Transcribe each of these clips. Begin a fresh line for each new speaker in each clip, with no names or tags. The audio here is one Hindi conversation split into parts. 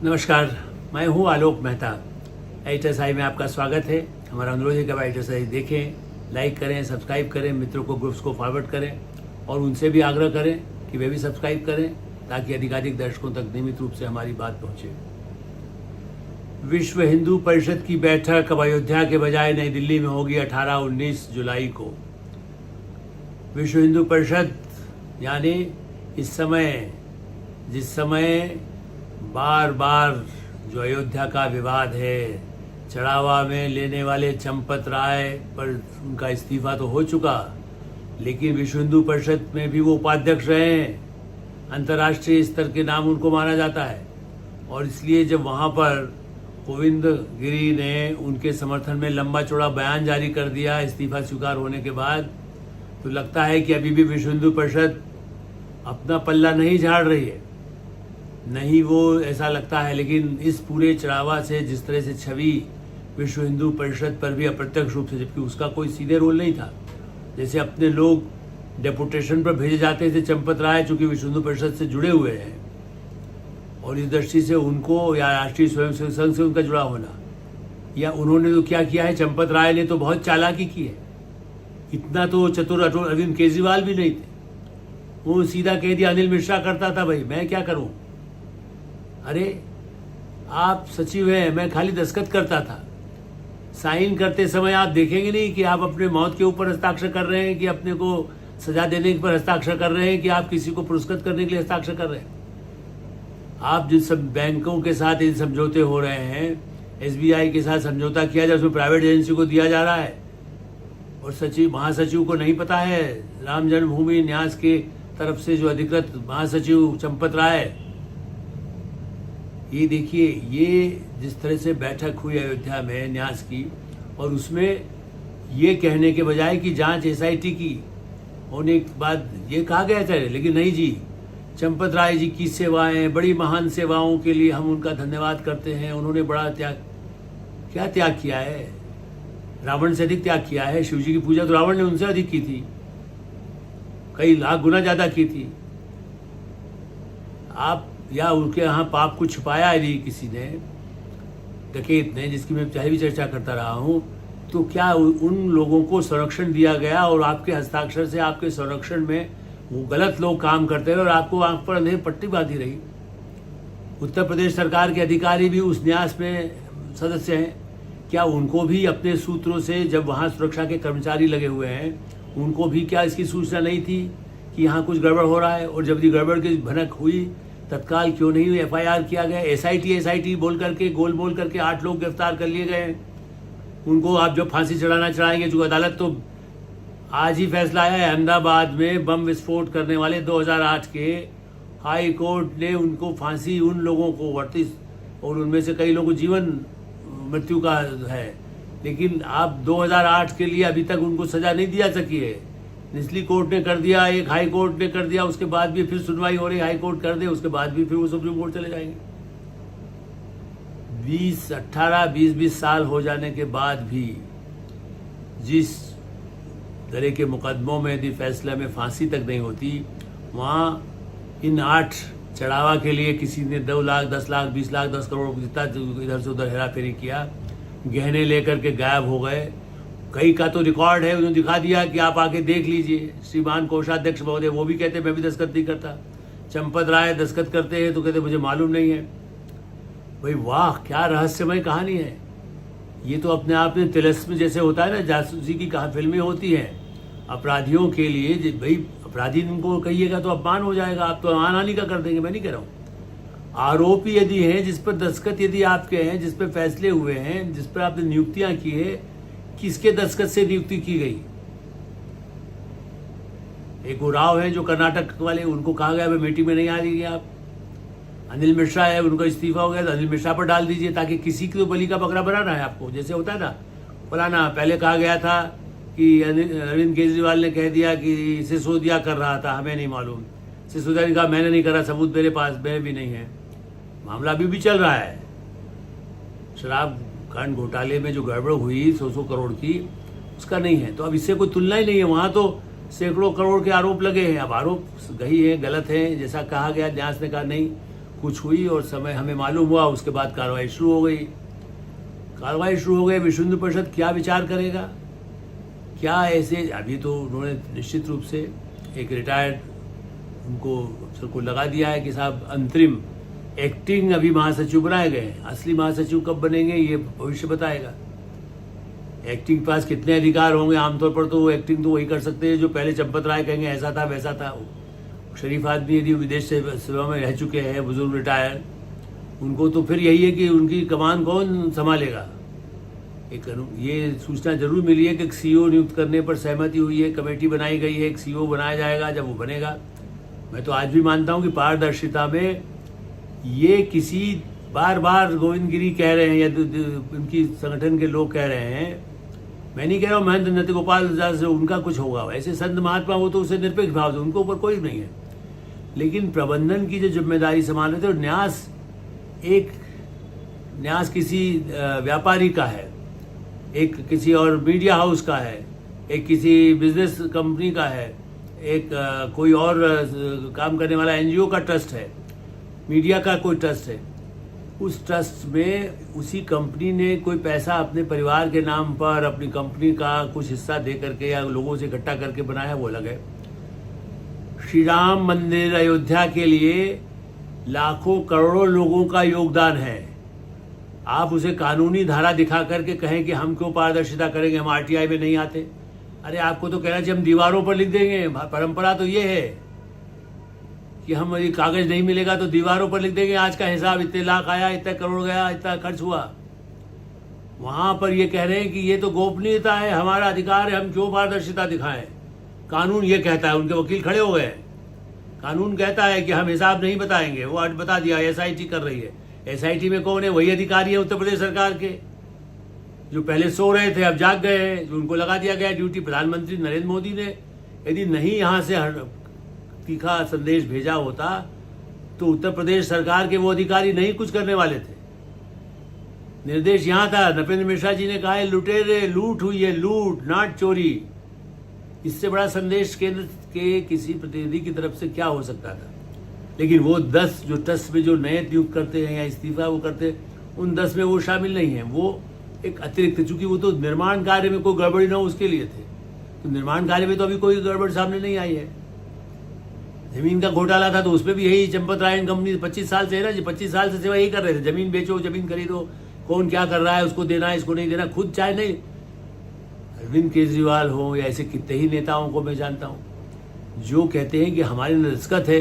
नमस्कार, मैं हूं आलोक मेहता। एडिटर्स आई में आपका स्वागत है। हमारा अनुरोध है कि आप एडिटर्स आई देखें, लाइक करें, सब्सक्राइब करें, मित्रों को ग्रुप्स को फॉरवर्ड करें और उनसे भी आग्रह करें कि वे भी सब्सक्राइब करें ताकि अधिकाधिक दर्शकों तक नियमित रूप से हमारी बात पहुंचे। विश्व हिंदू परिषद की बैठक अब अयोध्या के बजाय नई दिल्ली में होगी 18-19 जुलाई को। विश्व हिंदू परिषद यानी जिस समय बार बार जो अयोध्या का विवाद है, चढ़ावा में लेने वाले चंपत राय पर उनका इस्तीफा तो हो चुका, लेकिन विश्व हिंदू परिषद में भी वो उपाध्यक्ष रहे हैं। अंतर्राष्ट्रीय स्तर के नाम उनको माना जाता है और इसलिए जब वहाँ पर गोविंद गिरी ने उनके समर्थन में लंबा चौड़ा बयान जारी कर दिया इस्तीफा स्वीकार होने के बाद, तो लगता है कि अभी भी विश्व हिंदू परिषद अपना पल्ला नहीं झाड़ रही है। नहीं, वो ऐसा लगता है, लेकिन इस पूरे चढ़ावा से जिस तरह से छवि विश्व हिंदू परिषद पर भी अप्रत्यक्ष रूप से, जबकि उसका कोई सीधे रोल नहीं था, जैसे अपने लोग डेपुटेशन पर भेजे जाते थे चंपत राय चूंकि विश्व हिंदू परिषद से जुड़े हुए हैं और इस दृष्टि से उनको या राष्ट्रीय स्वयंसेवक संघ से उनका जुड़ा होना, या उन्होंने तो क्या किया है, चंपत राय ने तो बहुत चालाकी की है। इतना तो चतुर अरविंद केजरीवाल भी नहीं थे। वो सीधा कह दिया अनिल मिश्रा करता था, भाई मैं क्या करूं। अरे आप सचिव हैं, मैं खाली दस्तखत करता था। साइन करते समय आप देखेंगे नहीं कि आप अपने मौत के ऊपर हस्ताक्षर कर रहे हैं, कि अपने को सजा देने पर हस्ताक्षर कर रहे हैं, कि आप किसी को पुरस्कृत करने के लिए हस्ताक्षर कर रहे हैं। आप जिन सब बैंकों के साथ इन समझौते हो रहे हैं, SBI के साथ समझौता किया जाए, उसमें प्राइवेट एजेंसी को दिया जा रहा है और महासचिव को नहीं पता है। राम जन्मभूमि न्यास के तरफ से जो अधिकृत महासचिव चंपत राय, ये देखिए, ये जिस तरह से बैठक हुई अयोध्या में न्यास की, और उसमें ये कहने के बजाय कि जांच SIT की होने के बाद ये कहा गया था, लेकिन नहीं जी, चंपत राय जी की सेवाएं, बड़ी महान सेवाओं के लिए हम उनका धन्यवाद करते हैं। उन्होंने बड़ा क्या त्याग किया है, रावण से अधिक त्याग किया है। शिव जी की पूजा तो रावण ने उनसे अधिक की थी, कई लाख गुना ज्यादा की थी। आप या उनके यहाँ पाप को छुपाया यदि किसी ने, डकैत ने, जिसकी मैं पहले भी चर्चा करता रहा हूँ, तो क्या उन लोगों को संरक्षण दिया गया और आपके हस्ताक्षर से आपके संरक्षण में वो गलत लोग काम करते रहे और आपको आंख पर अंधेरी पट्टी बांधी रही। उत्तर प्रदेश सरकार के अधिकारी भी उस न्यास में सदस्य हैं। क्या उनको भी अपने सूत्रों से, जब वहाँ सुरक्षा के कर्मचारी लगे हुए हैं, उनको भी क्या इसकी सूचना नहीं थी कि यहाँ कुछ गड़बड़ हो रहा है? और जब ये गड़बड़ की भनक हुई, तत्काल क्यों नहीं FIR किया गया? SIT बोल करके, गोल बोल करके 8 लोग गिरफ्तार कर लिए गए। उनको आप जो फांसी चढ़ाना चढ़ाएंगे, जो अदालत तो आज ही फैसला आया है, अहमदाबाद में बम विस्फोट करने वाले 2008 के हाई कोर्ट ने उनको फांसी, उन लोगों को 38, और उनमें से कई लोगों को जीवन मृत्यु का है, लेकिन आप 2008 के लिए अभी तक उनको सजा नहीं दिया सकी है। निचली कोर्ट ने कर दिया, एक हाई कोर्ट ने कर दिया, उसके बाद भी फिर सुनवाई हो रही, हाई कोर्ट कर दे, उसके बाद भी फिर वो सुप्रीम कोर्ट चले जाएंगे। 20 साल हो जाने के बाद भी जिस तरह के मुकदमों में यदि फैसला में फांसी तक नहीं होती, वहाँ इन 8 चढ़ावा के लिए किसी ने 2 लाख, 10 लाख, 20 लाख, 10 करोड़ जितना इधर से उधर हेरा फेरी किया, गहने लेकर के गायब हो गए। कई का तो रिकॉर्ड है, उन्होंने दिखा दिया कि आप आके देख लीजिए। श्रीमान कोषाध्यक्ष महोदय वो भी कहते मैं भी दस्तखत नहीं करता। चंपत राय दस्तखत करते हैं तो कहते मुझे मालूम नहीं है। भाई वाह, क्या रहस्यमय कहानी है। ये तो अपने आप में तिलस्म जैसे होता है ना, जासूसी की फिल्में होती हैं अपराधियों के लिए। भाई अपराधी उनको कहिएगा तो अपमान हो जाएगा, आप तो मानहानि का कर देंगे। मैं नहीं कह रहा हूँ, आरोपी यदि हैं, जिस पर दस्तखत यदि आपके हैं, जिस पर फैसले हुए हैं, जिस पर आपने नियुक्तियां की है, किसके दस्तखत से नियुक्ति की गई? एक उराव है जो कर्नाटक वाले, उनको कहा गया मीटिंग में नहीं आ रही आप। अनिल मिश्रा है, उनका इस्तीफा हो गया तो अनिल मिश्रा पर डाल दीजिए, ताकि किसी की तो बलि का बकरा बनाना है आपको। जैसे होता है ना, फलाना पहले कहा गया था कि अरविंद केजरीवाल ने कह दिया कि सिसोदिया कर रहा था, हमें नहीं मालूम। सिसोदिया ने कहा मैंने नहीं करा, सबूत मेरे पास में भी नहीं है। मामला अभी भी चल रहा है। शराब कांड घोटाले में जो गड़बड़ हुई 100 करोड़ की, उसका नहीं है। तो अब इससे कोई तुलना ही नहीं है। वहां तो सैकड़ों करोड़ के आरोप लगे हैं। अब आरोप सही है, गलत है, जैसा कहा गया, न्यास ने कहा नहीं, कुछ हुई और समय हमें मालूम हुआ, उसके बाद कार्रवाई शुरू हो गई। विश्व हिंदू परिषद क्या विचार करेगा, क्या ऐसे, अभी तो उन्होंने निश्चित रूप से एक रिटायर्ड उनको लगा दिया है कि साहब अंतरिम एक्टिंग अभी महासचिव बनाए गए हैं। असली महासचिव कब बनेंगे ये भविष्य बताएगा। एक्टिंग के पास कितने अधिकार होंगे, आमतौर पर तो वो एक्टिंग तो वही कर सकते हैं जो पहले चंपत राय कहेंगे ऐसा था वैसा था। शरीफ आदमी यदि विदेश सेवा में रह चुके हैं, बुजुर्ग रिटायर, उनको तो फिर यही है कि उनकी कमान कौन संभालेगा। ये सूचना जरूर मिली है कि सीईओ नियुक्त करने पर सहमति हुई है, कमेटी बनाई गई है, एक सीईओ बनाया जाएगा। जब वो बनेगा, मैं तो आज भी मानता हूं कि पारदर्शिता में ये किसी बार गोविंद गिरी कह रहे हैं या उनकी संगठन के लोग कह रहे हैं, मैं नहीं कह रहा हूँ महंत नृत्य गोपाल दास से उनका कुछ होगा, ऐसे संत महात्मा वो तो उससे निरपेक्ष भाव से उनके ऊपर कोई नहीं है, लेकिन प्रबंधन की जो जिम्मेदारी संभाल रहे थे, और न्यास किसी व्यापारी का है, एक किसी और मीडिया हाउस का है, एक किसी बिजनेस कंपनी का है, एक कोई और काम करने वाला एनजीओ का ट्रस्ट है, मीडिया का कोई ट्रस्ट है। उस ट्रस्ट में उसी कंपनी ने कोई पैसा अपने परिवार के नाम पर अपनी कंपनी का कुछ हिस्सा दे करके या लोगों से इकट्ठा करके बनाया, वो अलग है। श्री राम मंदिर अयोध्या के लिए लाखों करोड़ों लोगों का योगदान है। आप उसे कानूनी धारा दिखा करके कहें कि हम क्यों पारदर्शिता करेंगे, हम आरटीआई में नहीं आते। अरे आपको तो कहना चाहिए हम दीवारों पर लिख देंगे। परंपरा तो ये है कि हम ये कागज नहीं मिलेगा तो दीवारों पर लिख देंगे, आज का हिसाब इतने लाख आया, इतना करोड़ गया, इतना खर्च हुआ। वहां पर ये कह रहे हैं कि ये तो गोपनीयता है, हमारा अधिकार है, हम क्यों पारदर्शिता दिखाएं। कानून ये कहता है, उनके वकील खड़े हो गए, कानून कहता है कि हम हिसाब नहीं बताएंगे। वो आज बता दिया एसआईटी कर रही है। एसआईटी में कौन है? वही अधिकारी है उत्तर प्रदेश सरकार के, जो पहले सो रहे थे अब जाग गए हैं, जो उनको लगा दिया गया ड्यूटी। प्रधानमंत्री नरेंद्र मोदी ने यदि नहीं यहां से तीखा संदेश भेजा होता तो उत्तर प्रदेश सरकार के वो अधिकारी नहीं कुछ करने वाले थे। निर्देश यहां था। नपेंद्र मिश्रा जी ने कहा है लुटेरे, लूट हुई है, लूट नाट चोरी। इससे बड़ा संदेश केंद्र के किसी प्रतिनिधि की तरफ से क्या हो सकता था। लेकिन वो 10 जो ट्रस्ट में जो नए नियुक्त करते हैं या इस्तीफा वो करते हैं, उन 10 में वो शामिल नहीं है। वो एक अतिरिक्त, चूंकि वो तो निर्माण कार्य में कोई गड़बड़ी ना हो उसके लिए थे, तो निर्माण कार्य में तो अभी कोई गड़बड़ सामने नहीं आई है। जमीन का घोटाला था तो उसमें भी यही चंपत रायन कंपनी 25 साल से है ना जी, 25 साल से सेवा यही कर रहे थे, जमीन बेचो, जमीन खरीदो, कौन क्या कर रहा है, उसको देना है, इसको नहीं देना। खुद चाहे नहीं अरविंद केजरीवाल हो या ऐसे कितने ही नेताओं को मैं जानता हूं जो कहते हैं कि हमारे न दस्तखत है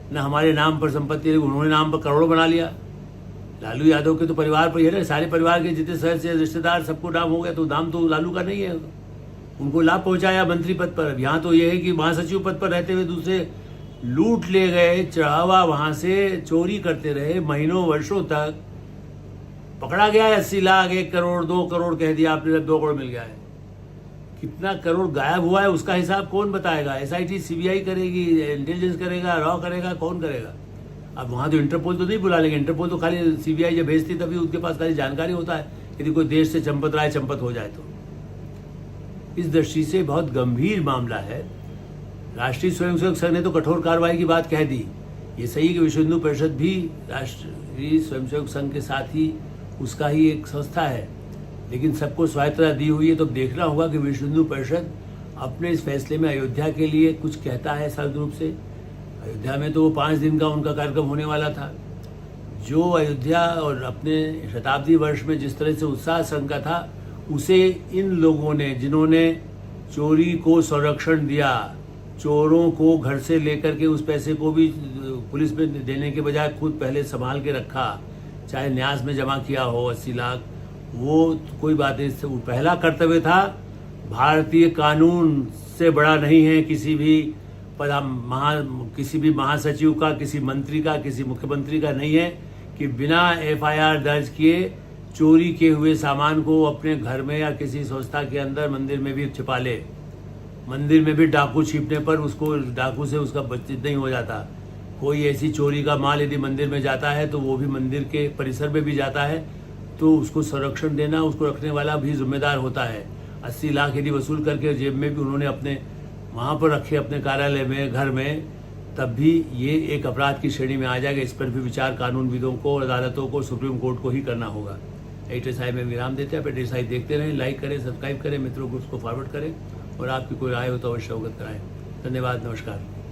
न हमारे नाम पर संपत्ति है, उन्होंने नाम पर करोड़ों बना लिया। लालू यादव के तो परिवार पर ही है ना, सारे परिवार के जितने सदस्य रिश्तेदार सबको नाम हो गया, तो नाम तो लालू का नहीं है। उनको लाभ पहुंचाया मंत्री पद पर। यहाँ तो यह है कि महासचिव पद पर रहते हुए दूसरे लूट ले गए, चढ़ावा वहां से चोरी करते रहे महीनों वर्षों तक। पकड़ा गया है 80 लाख, 1 करोड़ 2 करोड़ कह दिया आपने, 2 करोड़ मिल गया है। कितना करोड़ गायब हुआ है उसका हिसाब कौन बताएगा? एसआईटी सीबीआई करेगी, इंटेलिजेंस करेगा, रॉ करेगा, कौन करेगा? अब वहां तो इंटरपोल तो नहीं बुला लेंगे। इंटरपोल तो खाली सीबीआई जब भेजती तभी उसके पास खाली जानकारी होता है यदि कोई देश से चंपत राय चंपत हो जाए तो। इस दृष्टि से बहुत गंभीर मामला है। राष्ट्रीय स्वयंसेवक संघ ने तो कठोर कार्रवाई की बात कह दी। ये सही है कि विश्व हिंदू परिषद भी राष्ट्रीय स्वयंसेवक संघ के साथ ही उसका ही एक संस्था है, लेकिन सबको स्वायत्तता दी हुई है। तो देखना होगा कि विश्व हिंदू परिषद अपने इस फैसले में अयोध्या के लिए कुछ कहता है सर्द रूप से। अयोध्या में तो वो 5 दिन का उनका कार्यक्रम होने वाला था। जो अयोध्या और अपने शताब्दी वर्ष में जिस तरह से उत्साह संघ का था, उसे इन लोगों ने, जिन्होंने चोरी को संरक्षण दिया, चोरों को घर से लेकर के उस पैसे को भी पुलिस में देने के बजाय खुद पहले संभाल के रखा, चाहे न्यास में जमा किया हो 80 लाख, वो कोई बात नहीं। वो पहला कर्तव्य था। भारतीय कानून से बड़ा नहीं है किसी भी महासचिव का, किसी मंत्री का, किसी मुख्यमंत्री का नहीं है कि बिना एफआईआर दर्ज किए चोरी किए हुए सामान को अपने घर में या किसी संस्था के अंदर मंदिर में भी छिपा ले। मंदिर में भी डाकू छिपने पर उसको डाकू से उसका बचत नहीं हो जाता। कोई ऐसी चोरी का माल यदि मंदिर में जाता है तो वो भी मंदिर के परिसर में भी जाता है, तो उसको संरक्षण देना उसको रखने वाला भी जिम्मेदार होता है। 80 लाख यदि वसूल करके जेब में भी उन्होंने अपने वहाँ पर रखे, अपने कार्यालय में, घर में, तब भी ये एक अपराध की श्रेणी में आ जाएगा। इस पर भी विचार कानूनविदों को और अदालतों को, सुप्रीम कोर्ट को ही करना होगा। एटीएसआई में विराम देते हैं। आप एटीएसआई देखते रहें, लाइक करें, सब्सक्राइब करें, मित्रों को उसको फॉरवर्ड करें और आपकी कोई राय हो तो अवश्य अवगत कराएं। धन्यवाद, नमस्कार।